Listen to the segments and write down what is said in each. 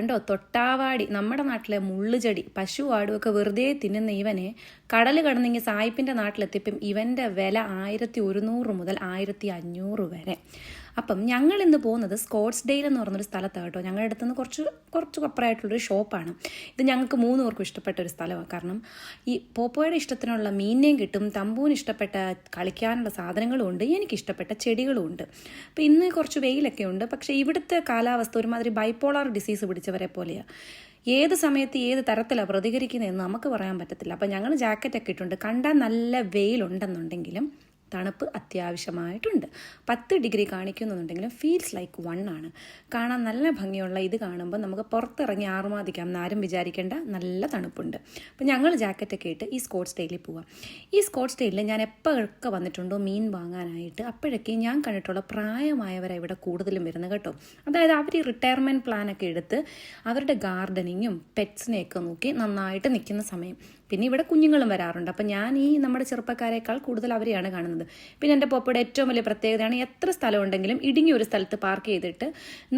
കണ്ടോ, തൊട്ടാവാടി, നമ്മുടെ നാട്ടിലെ മുള്ളുചെടി, പശു ആടുമൊക്കെ വെറുതെ തിന്നുന്ന ഇവനെ കടൽ കടന്നെങ്കിൽ സായിപ്പിൻ്റെ നാട്ടിലെത്തിയപ്പം ഇവൻ്റെ വില 1100 മുതൽ 1500 വരെ. അപ്പം ഞങ്ങൾ ഇന്ന് പോകുന്നത് സ്കോട്ട്സ്ഡെയിൽ എന്ന് പറഞ്ഞൊരു സ്ഥലത്താണ് കേട്ടോ. ഞങ്ങളുടെ അടുത്ത് നിന്ന് കുറച്ച് അപ്പുറമായിട്ടുള്ളൊരു ഷോപ്പാണ്. ഇത് ഞങ്ങൾക്ക് 3 പേർക്കും ഇഷ്ടപ്പെട്ട ഒരു സ്ഥലമാണ്. കാരണം ഈ പോപ്പോയുടെ ഇഷ്ടത്തിനുള്ള മീനിനെയും കിട്ടും, തമ്പുവിന് ഇഷ്ടപ്പെട്ട കളിക്കാനുള്ള സാധനങ്ങളും ഉണ്ട്, എനിക്കിഷ്ടപ്പെട്ട ചെടികളും ഉണ്ട്. അപ്പോൾ ഇന്ന് കുറച്ച് വെയിലൊക്കെ ഉണ്ട്. പക്ഷേ ഇവിടുത്തെ കാലാവസ്ഥ ഒരുമാതിരി ബൈപ്പോളാർ ഡിസീസ് പിടിച്ചവരെ പോലെയാണ്. ഏത് സമയത്ത് ഏത് തരത്തിലാണ് പ്രതികരിക്കുന്നതെന്ന് നമുക്ക് പറയാൻ പറ്റത്തില്ല. അപ്പം ഞങ്ങൾ ജാക്കറ്റൊക്കെ ഇട്ടുണ്ട്. കണ്ടാൽ നല്ല വെയിലുണ്ടെന്നുണ്ടെങ്കിലും തണുപ്പ് അത്യാവശ്യമായിട്ടുണ്ട്. 10 ഡിഗ്രി കാണിക്കുന്നുണ്ടെങ്കിലും ഫീൽസ് ലൈക്ക് 1 ആണ്. കാണാൻ നല്ല ഭംഗിയുള്ള ഇത് കാണുമ്പോൾ നമുക്ക് പുറത്തിറങ്ങി ആറുമാതിക്കാം എന്നാരും വിചാരിക്കേണ്ട, നല്ല തണുപ്പുണ്ട്. അപ്പം ഞങ്ങൾ ജാക്കറ്റൊക്കെ ഇട്ട് ഈ സ്കോട്ട്സ്ഡെയിലിൽ പോവാം. ഈ സ്കോട്ട്സ്ഡെയിലിൽ ഞാൻ എപ്പോഴൊക്കെ വന്നിട്ടുണ്ടോ മീൻ വാങ്ങാനായിട്ട്, അപ്പോഴൊക്കെ ഞാൻ കണ്ടിട്ടുള്ള പ്രായമായവരെ ഇവിടെ കൂടുതലും വരുന്നത് കേട്ടോ. അതായത് അവർ ഈ റിട്ടയർമെൻറ്റ് പ്ലാനൊക്കെ എടുത്ത് അവരുടെ ഗാർഡനിങ്ങും പെറ്റ്സിനെയൊക്കെ നോക്കി നന്നായിട്ട് നിൽക്കുന്ന സമയം. പിന്നെ ഇവിടെ കുഞ്ഞുങ്ങളും വരാറുണ്ട്. അപ്പം ഞാൻ ഈ നമ്മുടെ ചെറുപ്പക്കാരേക്കാൾ കൂടുതൽ അവരെയാണ് കാണുന്നത്. പിന്നെ എൻ്റെ പോപ്പയുടെ ഏറ്റവും വലിയ പ്രത്യേകതയാണ്, എത്ര സ്ഥലമുണ്ടെങ്കിലും ഇടുങ്ങിയ ഒരു സ്ഥലത്ത് പാർക്ക് ചെയ്തിട്ട്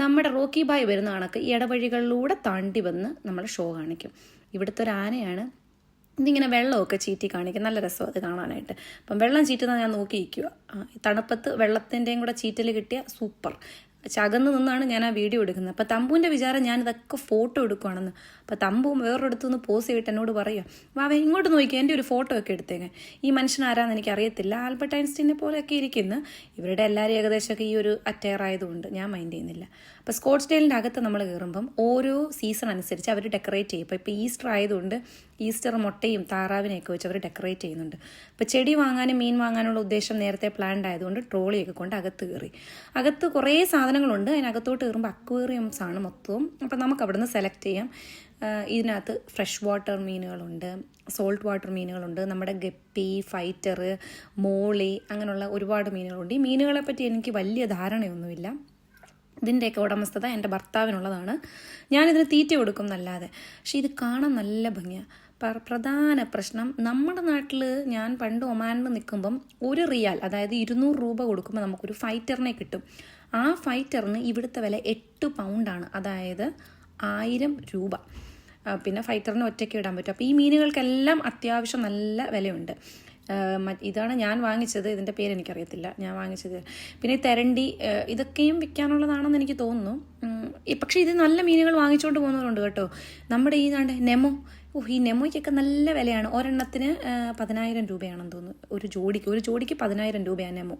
നമ്മുടെ റോക്കി ബായ് വരുന്ന കണക്ക് ഇടവഴികളിലൂടെ താണ്ടി വന്ന് നമ്മൾ ഷോ കാണിക്കും. ഇവിടുത്തെ ഒരു ആനയാണ്. ഇതിങ്ങനെ വെള്ളമൊക്കെ ചീറ്റി കാണിക്കും, നല്ല രസം അത് കാണാനായിട്ട്. അപ്പം വെള്ളം ചീറ്റുന്നത് ഞാൻ നോക്കിയിരിക്കുക. തണുപ്പത്ത് വെള്ളത്തിൻ്റെയും കൂടെ ചീറ്റൽ കിട്ടിയ സൂപ്പർ. ചകന്ന് നിന്നാണ് ഞാൻ ആ വീഡിയോ എടുക്കുന്നത്. അപ്പോൾ തമ്പുവിൻ്റെ വിചാരം ഞാൻ ഇതൊക്കെ ഫോട്ടോ എടുക്കുകയാണെന്ന്. അപ്പോൾ തമ്പും വേറൊരിടത്തു നിന്ന് പോസ് ചെയ്തിട്ട് എന്നോട് പറയുക, വാവ ഇങ്ങോട്ട് നോക്കിയാൽ എൻ്റെ ഒരു ഫോട്ടോ ഒക്കെ എടുത്തേക്കാൻ. ഈ മനുഷ്യൻ ആരാന്ന് എനിക്കറിയത്തില്ല, ആൽബർട്ട് ഐൻസ്റ്റീനെ പോലെയൊക്കെ ഇരിക്കുന്നു. ഇവരുടെ എല്ലാവരും ഏകദേശമൊക്കെ ഈ ഒരു അറ്റയർ ആയതുകൊണ്ട് ഞാൻ മൈൻഡ് ചെയ്യുന്നില്ല. അപ്പോൾ സ്കോട്ട്സ്ഡെയിലിൻ്റെ അകത്ത് നമ്മൾ കയറുമ്പം ഓരോ സീസൺ അനുസരിച്ച് അവർ ഡെക്കറേറ്റ് ചെയ്യും. ഇപ്പോൾ ഈസ്റ്റർ ആയതുകൊണ്ട് ഈസ്റ്റർ മുട്ടയും താറാവിനെയൊക്കെ വെച്ച് അവർ ഡെക്കറേറ്റ് ചെയ്യുന്നുണ്ട്. അപ്പോൾ ചെടി വാങ്ങാനും മീൻ വാങ്ങാനുള്ള ഉദ്ദേശം നേരത്തെ പ്ലാൻഡ് ആയതുകൊണ്ട് ട്രോളിയൊക്കെ കൊണ്ട് അകത്ത് കയറി. അകത്ത് കുറേ സാധനങ്ങളുണ്ട്. അതിനകത്തോട്ട് കയറുമ്പോൾ അക്വേറിയംസ് ആണ് മൊത്തവും. അപ്പം നമുക്ക് അവിടെ നിന്ന് സെലക്ട് ചെയ്യാം. ഇതിനകത്ത് ഫ്രഷ് വാട്ടർ മീനുകളുണ്ട്, സോൾട്ട് വാട്ടർ മീനുകളുണ്ട്, നമ്മുടെ ഗപ്പി, ഫൈറ്റർ, മോളി, അങ്ങനെയുള്ള ഒരുപാട് മീനുകളുണ്ട്. ഈ മീനുകളെ പറ്റി എനിക്ക് വലിയ ധാരണയൊന്നുമില്ല. ഇതിൻ്റെയൊക്കെ ഉടമസ്ഥത എൻ്റെ ഭർത്താവിനുള്ളതാണ്. ഞാനിതിന് തീറ്റ കൊടുക്കും എന്നല്ലാതെ. പക്ഷേ ഇത് കാണാൻ നല്ല ഭംഗിയാണ്. പ്രധാന പ്രശ്നം, നമ്മുടെ നാട്ടിൽ ഞാൻ പണ്ട് ഒമാനിൽ നിൽക്കുമ്പം 1 റിയാൽ, അതായത് 200 രൂപ കൊടുക്കുമ്പോൾ നമുക്കൊരു ഫൈറ്ററിനെ കിട്ടും. ആ ഫൈറ്ററിന് ഇവിടുത്തെ വില 8 പൗണ്ടാണ്, അതായത് 1000 രൂപ. പിന്നെ ഫൈറ്ററിന് ഒറ്റയ്ക്ക് ഇടാൻ പറ്റും. അപ്പോൾ ഈ മീനുകൾക്കെല്ലാം അത്യാവശ്യം നല്ല വിലയുണ്ട്. ഇതാണ് ഞാൻ വാങ്ങിച്ചത്. ഇതിൻ്റെ പേര് എനിക്കറിയത്തില്ല, ഞാൻ വാങ്ങിച്ചത്. പിന്നെ തെരണ്ടി, ഇതൊക്കെയും വിൽക്കാനുള്ളതാണെന്ന് എനിക്ക് തോന്നുന്നു. പക്ഷേ ഇത് നല്ല മീനുകൾ വാങ്ങിച്ചുകൊണ്ട് പോകുന്നവരുണ്ട് കേട്ടോ. നമ്മുടെ ഈ നെമോ, ഈ നെമോയ്ക്കൊക്കെ നല്ല വിലയാണ്. ഒരെണ്ണത്തിന് 10,000 രൂപയാണെന്ന് തോന്നുന്നു. ഒരു ജോഡിക്ക് 10,000 രൂപയാണ് നെമോ.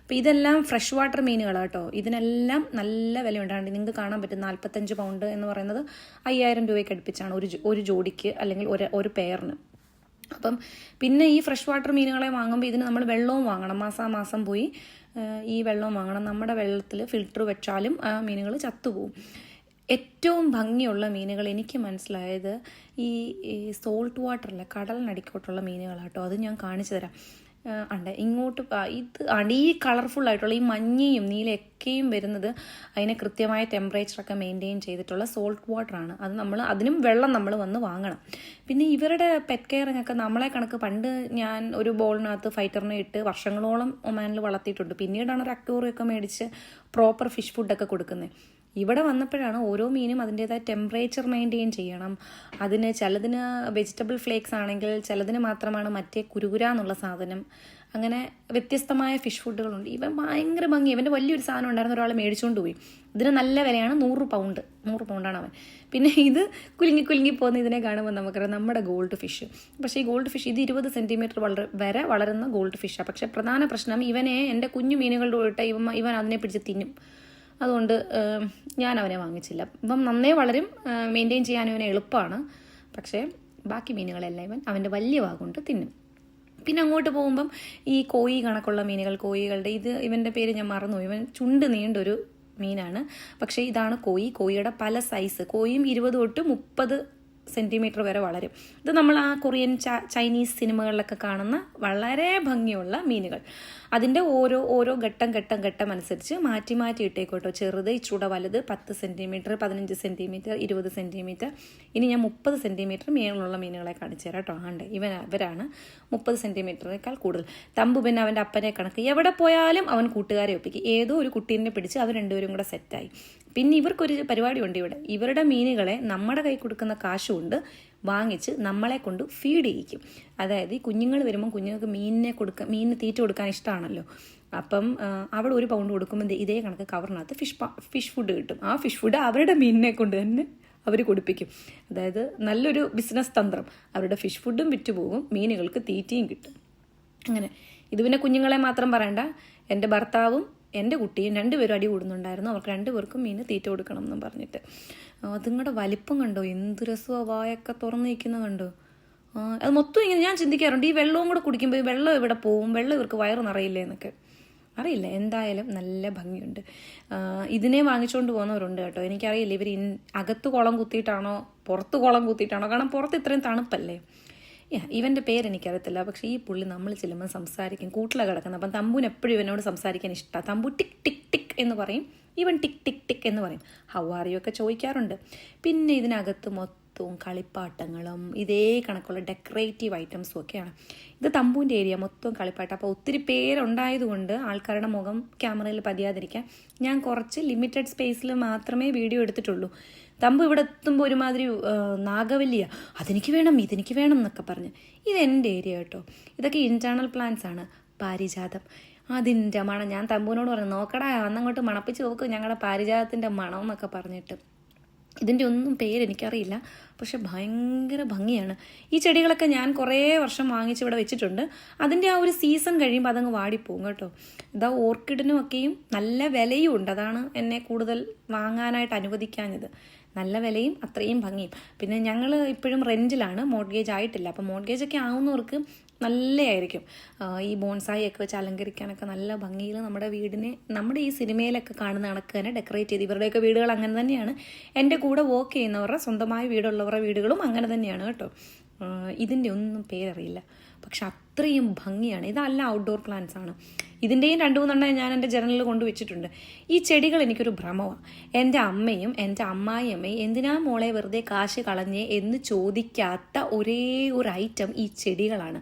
അപ്പോൾ ഇതെല്ലാം ഫ്രഷ് വാട്ടർ മീനുകളാണ് കേട്ടോ. ഇതിനെല്ലാം നല്ല വിലയുണ്ടാകും. നിങ്ങൾക്ക് കാണാൻ പറ്റും 45 പൗണ്ട് എന്ന് പറയുന്നത് 5000 രൂപയ്ക്ക് അടുപ്പിച്ചാണ് ഒരു ജോഡിക്ക്, അല്ലെങ്കിൽ ഒരു പെയറിന്. അപ്പം പിന്നെ ഈ ഫ്രഷ് വാട്ടർ മീനുകളെ വാങ്ങുമ്പോൾ ഇതിന് നമ്മൾ വെള്ളവും വാങ്ങണം. മാസാമാസം പോയി ഈ വെള്ളവും വാങ്ങണം. നമ്മുടെ വെള്ളത്തിൽ ഫിൽറ്റർ വെച്ചാലും ആ മീനുകൾ ചത്തുപോകും. ഏറ്റവും ഭംഗിയുള്ള മീനുകൾ എനിക്ക് മനസ്സിലായത് ഈ സോൾട്ട് വാട്ടറിലെ കടലിനടിക്കോട്ടുള്ള മീനുകളാട്ടോ. അത് ഞാൻ കാണിച്ചു തരാം. ഇങ്ങോട്ട് ഈ കളർഫുള്ളായിട്ടുള്ള ഈ മഞ്ഞയും നീലയൊക്കെയും വരുന്നത് അതിനെ കൃത്യമായ ടെമ്പറേച്ചറൊക്കെ മെയിൻറ്റെയിൻ ചെയ്തിട്ടുള്ള സോൾട്ട് വാട്ടറാണ്. അതിനും വെള്ളം നമ്മൾ വന്ന് വാങ്ങണം. പിന്നെ ഇവരുടെ പെറ്റ് കെയറിങ് ഒക്കെ നമ്മളെ കണക്ക്, പണ്ട് ഞാൻ ഒരു ബോളിനകത്ത് ഫൈറ്ററിനെ ഇട്ട് വർഷങ്ങളോളം ഒമാനിൽ വളർത്തിയിട്ടുണ്ട്. പിന്നീടാണ് ഒരു അക്വേറിയൊക്കെ മേടിച്ച് പ്രോപ്പർ ഫിഷ് ഫുഡൊക്കെ കൊടുക്കുന്നത്. ഇവിടെ വന്നപ്പോഴാണ് ഓരോ മീനും അതിൻ്റേതായ ടെമ്പറേച്ചർ മെയിൻറ്റെയിൻ ചെയ്യണം. ചിലതിന് വെജിറ്റബിൾ ഫ്ലേക്സ് ആണെങ്കിൽ ചിലതിന് മാത്രമാണ് മറ്റേ കുരുകുര എന്നുള്ള സാധനം. അങ്ങനെ വ്യത്യസ്തമായ ഫിഷ് ഫുഡുകളുണ്ട്. ഇവൻ ഭയങ്കര ഭംഗി. ഇവൻ്റെ വലിയൊരു സാധനം ഉണ്ടായിരുന്നു, ഒരാൾ മേടിച്ചുകൊണ്ട് പോയി. ഇതിന് നല്ല വിലയാണ്, 100 പൗണ്ടാണ് അവൻ. പിന്നെ ഇത് കുലുങ്ങി പോകുന്ന ഇതിനെ കാണുമ്പോൾ നമുക്കറിയാം നമ്മുടെ ഗോൾഡ് ഫിഷ്. പക്ഷേ ഈ ഗോൾഡ് ഫിഷ് ഇത് 20 സെൻറ്റിമീറ്റർ വരെ വളരുന്ന ഗോൾഡ് ഫിഷാണ്. പക്ഷേ പ്രധാന പ്രശ്നം, ഇവനെ എൻ്റെ കുഞ്ഞു മീനുകളുടെ പോയിട്ട് ഇവൻ അതിനെ പിടിച്ച് തിന്നും. അതുകൊണ്ട് ഞാൻ അവനെ വാങ്ങിച്ചില്ല. ഇപ്പം നന്നേ വളരും, മെയിൻറ്റെയിൻ ചെയ്യാൻ ഇവനെ എളുപ്പമാണ്. പക്ഷേ ബാക്കി മീനുകളെല്ലാം ഇവൻ അവൻ്റെ വലിയ വാഗുകൊണ്ട് തിന്നും. പിന്നെ അങ്ങോട്ട് പോകുമ്പം ഈ കോയി കണക്കുള്ള മീനുകൾ, കോയികളുടെ ഇവൻ്റെ പേര് ഞാൻ മറന്നു. ഇവൻ ചുണ്ട് നീണ്ടൊരു മീനാണ്. പക്ഷേ ഇതാണ് കോയിയുടെ പല സൈസ്. കോയിയും 20 തൊട്ട് 30 സെൻറ്റിമീറ്റർ വരെ വളരും. ഇത് നമ്മൾ ആ കൊറിയൻ ചൈനീസ് സിനിമകളിലൊക്കെ കാണുന്ന വളരെ ഭംഗിയുള്ള മീനുകൾ. അതിൻ്റെ ഓരോ ഘട്ടം അനുസരിച്ച് മാറ്റി ഇട്ടേക്കോട്ടോ. ചെറുത്, ഇച്ചൂടെ വലുത്, 10 സെൻറ്റിമീറ്റർ, 15 സെൻറ്റിമീറ്റർ, 20 സെൻറ്റിമീറ്റർ. ഇനി ഞാൻ 30 സെൻറ്റിമീറ്റർ മേളിലുള്ള മീനുകളെ കാണിച്ചു തരാം കേട്ടോ. ഇവരാണ് 30 സെൻറ്റിമീറ്ററിനേക്കാൾ കൂടുതൽ. തമ്പു പിന്നെ അവൻ്റെ അപ്പനെ കണക്ക് എവിടെ പോയാലും അവൻ കൂട്ടുകാരെ ഒപ്പിക്കും. ഏതോ ഒരു കുട്ടീനെ പിടിച്ച് അവർ രണ്ടുപേരും കൂടെ സെറ്റായി. പിന്നെ ഇവർക്കൊരു പരിപാടിയുണ്ട് ഇവിടെ. ഇവരുടെ മീനുകളെ നമ്മുടെ കൈ കൊടുക്കുന്ന കാശ് കൊണ്ട് വാങ്ങിച്ച് നമ്മളെ കൊണ്ട് ഫീഡ് ചെയ്യിക്കും. അതായത് ഈ കുഞ്ഞുങ്ങൾ വരുമ്പം കുഞ്ഞുങ്ങൾക്ക് മീനിന് തീറ്റ കൊടുക്കാൻ ഇഷ്ടമാണല്ലോ. അപ്പം അവിടെ 1 പൗണ്ട് കൊടുക്കുമ്പോൾ ഇതേ കണക്ക് കവറിനകത്ത് ഫിഷ് ഫുഡ് കിട്ടും. ആ ഫിഷ് ഫുഡ് അവരുടെ മീനിനെ കൊണ്ട് തന്നെ അവർ കൊടുപ്പിക്കും. അതായത് നല്ലൊരു ബിസിനസ് തന്ത്രം. അവരുടെ ഫിഷ് ഫുഡും വിറ്റുപോകും, മീനുകൾക്ക് തീറ്റയും കിട്ടും. അങ്ങനെ ഇത് പിന്നെ കുഞ്ഞുങ്ങളെ മാത്രം പറയണ്ട, എൻ്റെ ഭർത്താവും എൻ്റെ കുട്ടിയും 2 പേരും അടി കൂടുന്നുണ്ടായിരുന്നു. അവർക്ക് 2 പേർക്കും മീൻ തീറ്റ കൊടുക്കണം എന്നും പറഞ്ഞിട്ട്. അതുങ്ങളുടെ വലിപ്പം കണ്ടോ, എന്ത് രസമാണ്, വായൊക്കെ തുറന്നിരിക്കുന്നത് കണ്ടോ. അത് മൊത്തം ഇങ്ങനെ ഞാൻ ചിന്തിക്കാറുണ്ട്, ഈ വെള്ളവും കൂടെ കുടിക്കുമ്പോൾ ഈ വെള്ളം എവിടെ പോവും, വെള്ളം ഇവർക്ക് വയറ് നിറയില്ലേ എന്നൊക്കെ. അറിയില്ല, എന്തായാലും നല്ല ഭംഗിയുണ്ട്. ഇതിനെ വാങ്ങിച്ചുകൊണ്ട് പോകുന്നവരുണ്ട് കേട്ടോ. എനിക്കറിയില്ല ഇവർ അകത്ത് കുളം കുത്തിയിട്ടാണോ പുറത്ത് കുളം കുത്തിയിട്ടാണോ, കാരണം പുറത്ത് ഇത്രയും തണുപ്പല്ലേ. ഇവൻ്റെ പേരെനിക്കറിയത്തില്ല, പക്ഷേ ഈ പുള്ളി നമ്മൾ ചെല്ലുമ്പോൾ സംസാരിക്കും, കൂട്ടിലാണ് കിടക്കുന്നത്. അപ്പം തമ്പുവിന് എപ്പോഴും ഇവനോട് സംസാരിക്കാൻ ഇഷ്ടമാണ്. തമ്പു ടിക് ടിക് ടിക് എന്ന് പറയും, ഇവൻ ടിക് ടിക് ടിക് എന്ന് പറയും. ഹൗ ആർ യു ഒക്കെ ചോദിക്കാറുണ്ട്. പിന്നെ ഇതിനകത്ത് മൊത്തവും കളിപ്പാട്ടങ്ങളും ഇതേ കണക്കുള്ള ഡെക്കറേറ്റീവ് ഐറ്റംസും ഒക്കെയാണ്. ഇത് തമ്പുവിൻ്റെ ഏരിയ മൊത്തം കളിപ്പാട്ടം. അപ്പോൾ ഒത്തിരി പേരുണ്ടായതുകൊണ്ട് ആൾക്കാരുടെ മുഖം ക്യാമറയിൽ പതിയാതിരിക്കാൻ ഞാൻ കുറച്ച് ലിമിറ്റഡ് സ്പേസിൽ മാത്രമേ വീഡിയോ എടുത്തിട്ടുള്ളൂ. തമ്പു ഇവിടെ എത്തുമ്പോൾ ഒരുമാതിരി നാഗവല്ലിയ, അതെനിക്ക് വേണം ഇതെനിക്ക് വേണം എന്നൊക്കെ പറഞ്ഞ്. ഇതെൻ്റെ ഏരിയ കേട്ടോ. ഇതൊക്കെ ഇൻറ്റേർണൽ പ്ലാന്റ്സ് ആണ്. പാരിജാതം, അതിൻ്റെ മണം ഞാൻ തമ്പുവിനോട് പറഞ്ഞു, നോക്കടാ അന്നങ്ങോട്ട് മണപ്പിച്ച് നോക്കും ഞങ്ങളുടെ പാരിജാതത്തിൻ്റെ മണം എന്നൊക്കെ പറഞ്ഞിട്ട്. ഇതിൻ്റെ ഒന്നും പേരെനിക്കറിയില്ല, പക്ഷെ ഭയങ്കര ഭംഗിയാണ്. ഈ ചെടികളൊക്കെ ഞാൻ കുറേ വർഷം വാങ്ങിച്ച് ഇവിടെ വെച്ചിട്ടുണ്ട്. അതിൻ്റെ ആ ഒരു സീസൺ കഴിയുമ്പോൾ അതങ്ങ് വാടിപ്പോകും കേട്ടോ. ഇതാ ഓർക്കിഡിനുമൊക്കെയും നല്ല വിലയും ഉണ്ട്. അതാണ് എന്നെ കൂടുതൽ വാങ്ങാനായിട്ട് അനുവദിക്കാഞ്ഞത്. നല്ല വിലയും അത്രയും ഭംഗിയും. പിന്നെ ഞങ്ങൾ ഇപ്പോഴും റെൻറ്റിലാണ്, മോർട്ട്ഗേജ് ആയിട്ടില്ല. അപ്പം മോർട്ട്ഗേജൊക്കെ ആവുന്നവർക്ക് നല്ലതായിരിക്കും. ഈ ബോൺസായി ഒക്കെ വെച്ച് അലങ്കരിക്കാനൊക്കെ നല്ല ഭംഗിയിൽ നമ്മുടെ വീടിനെ, നമ്മുടെ ഈ സിനിമയിലൊക്കെ കാണുന്ന കണക്ക് തന്നെ ഡെക്കറേറ്റ് ചെയ്ത്. ഇവരുടെയൊക്കെ വീടുകൾ അങ്ങനെ തന്നെയാണ്. എൻ്റെ കൂടെ വർക്ക് ചെയ്യുന്നവരുടെ സ്വന്തമായ വീടുള്ളവരുടെ വീടുകളും അങ്ങനെ തന്നെയാണ് കേട്ടോ. ഇതിൻ്റെ ഒന്നും പേരറിയില്ല, പക്ഷെ അത്രയും ഭംഗിയാണ്. ഇതല്ല ഔട്ട്ഡോർ പ്ലാന്റ്സ് ആണ്. ഇതിൻ്റെയും 2-3 ഞാൻ എൻ്റെ ജനലിൽ കൊണ്ടുവച്ചിട്ടുണ്ട്. ഈ ചെടികൾ എനിക്കൊരു ഭ്രമമാണ്. എൻ്റെ അമ്മയും എൻ്റെ അമ്മായിയമ്മയും എന്തിനാ മോളെ വെറുതെ കാശ് കളഞ്ഞേ എന്ന് ചോദിക്കാത്ത ഒരേ ഒരു ഐറ്റം ഈ ചെടികളാണ്.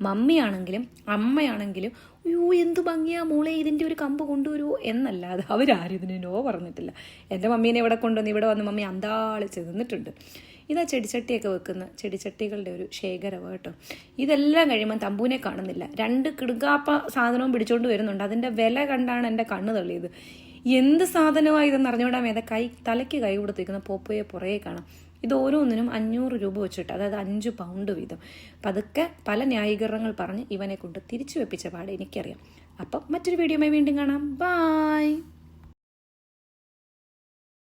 മമ്മിയാണെങ്കിലും അമ്മയാണെങ്കിലും അയ്യോ എന്ത് ഭംഗിയാ മോളെ ഇതിൻ്റെ ഒരു കമ്പ് കൊണ്ടുവരുമോ എന്നല്ലാതെ അവരാരും ഇതിന് നോ പറഞ്ഞിട്ടില്ല. എൻ്റെ മമ്മീനെ ഇവിടെ കൊണ്ടുവന്ന് ഇവിടെ വന്ന് മമ്മി അന്താളിച്ച് നിന്നിട്ടുണ്ട്. ഇതാ ചെടിച്ചട്ടിയൊക്കെ വെക്കുന്ന ചെടിച്ചട്ടികളുടെ ഒരു ശേഖരം കേട്ടോ. ഇതെല്ലാം കഴിയുമ്പോൾ തമ്പൂനെ കാണുന്നില്ല. 2 കിടുകാപ്പ സാധനവും പിടിച്ചോണ്ട് വരുന്നുണ്ട്. അതിൻ്റെ വില കണ്ടാണ് എൻ്റെ കണ്ണ് തള്ളിയത്. എന്ത് സാധനമാണ് ഇതെന്ന് അറിഞ്ഞുകൂടാൻ വേദ തലയ്ക്ക് കൈ കൊടുത്തിരിക്കുന്ന പോപ്പയെ പുറകെ കാണാം. ഇത് ഓരോന്നിനും 500 രൂപ വെച്ചിട്ട്, അതായത് 5 പൗണ്ട് വീതം. പതുക്കെ പല ന്യായീകരണങ്ങൾ പറഞ്ഞ് ഇവനെ കൊണ്ട് തിരിച്ചു വെപ്പിച്ച പാടെ എനിക്കറിയാം. അപ്പം മറ്റൊരു വീഡിയോയുമായി വീണ്ടും കാണാം. ബായ്.